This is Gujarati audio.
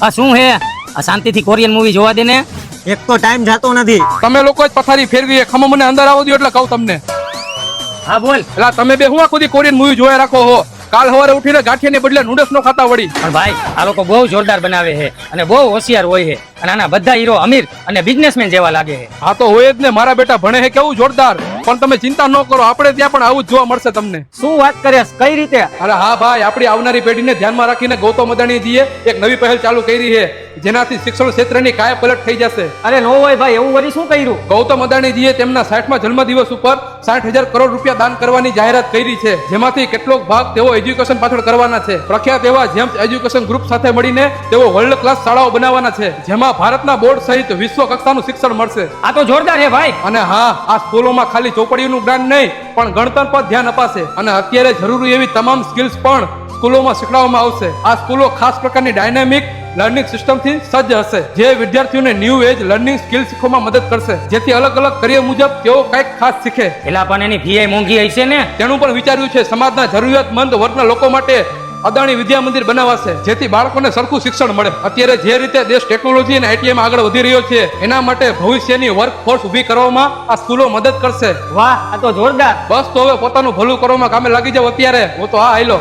આ શું હે? આ શાંતિથી કોરિયન મૂવી જોવા દે ને. એક તો ટાઈમ જાતો નથી. તમે લોકો જ પથારી ફેરવી ખમો મને અંદર આવો દો એટલે કહું તમને. હા બોલ. એટલે તમે બે હું આખો દી કોરિયન મૂવી જોયા રાખો હો. કાલ સવારે ઉઠીને ગાંઠિયાની બદલે નૂડલ્સ નો ખાતા વળી. પણ ભાઈ આ લોકો બહુ જોરદાર બનાવે છે અને બહુ હોશિયાર હોય છે અને આના બધા હીરો અમીર અને બિઝનેસમેન જેવા લાગે છે. હા તો હોય જ ને, મારા બેટા ભણે છે કેવું જોરદાર. પણ તમે ચિંતા ન કરો, આપણે ત્યાં પણ આવું જ જોવા મળશે તમને. શું વાત કરે? કઈ રીતે? અરે હા ભાઈ, આપણી આવનારી પેઢીને ધ્યાનમાં રાખીને ગૌતમ અદાણીજીએ એક નવી પહેલ ચાલુ કરી છે, જેનાથી શિક્ષણ ક્ષેત્રની કાયા પલટ થઈ જશે. અરે નો હોય ભાઈ, એવું વળી શું કર્યું? ગૌતમ અદાણીજીએ તેમના 60મા જન્મદિવસ ઉપર 60,000 કરોડ રૂપિયા દાન કરવાની જાહેરાત કરી છે, જેમાંથી કેટલોક ભાગ તેઓ એજ્યુકેશન પાછળ કરવાના છે. પ્રખ્યાત એવા જેમ્સ એજ્યુકેશન ગ્રુપ સાથે મળીને તેઓ વર્લ્ડ ક્લાસ શાળાઓ બનાવવાના છે, જેમાં ભારતના બોર્ડ સહિત વિશ્વ કક્ષાનું શિક્ષણ મળશે. આ તો જોરદાર છે ભાઈ. અને હા, આ સ્કૂલોમાં ખાલી ચોપડીનું જ્ઞાન નહીં પણ ગણતર પર ધ્યાન અપાશે અને અત્યારે જરૂરી એવી તમામ સ્કિલ્સ પણ સ્કૂલોમાં શીખવાડવામાં આવશે. આ સ્કૂલો ખાસ પ્રકારની ડાયનામિક લર્નિંગ સિસ્ટમથી સજ્જ હશે, જે વિદ્યાર્થીઓને ન્યૂ એજ લર્નિંગ સ્કિલ શીખવામાં મદદ કરશે, જેથી અલગ અલગ કરિયર મુજબ તેઓ કંઈક ખાસ શીખે. પેલા પણ એની ફી મોંઘી હશે ને? તેનું પણ વિચાર્યું છે સમાજના જરૂરિયાતમંદ વર્ગના લોકો માટે અદાણી વિદ્યા મંદિર બનાવાશે, જેથી બાળકોને સરખું શિક્ષણ મળે. અત્યારે જે રીતે દેશ ટેકનોલોજી અને આઈટીઆઈ માં આગળ વધી રહ્યો છે, એના માટે ભવિષ્યની વર્કફોર્સ ઊભી કરવામાં આ સ્કૂલો મદદ કરશે. વાહ, આ તો જોરદાર. બસ તો હવે પોતાનું ભલું કરવામાં કામે લાગી જાવ અત્યારે. હું તો હા આયલો.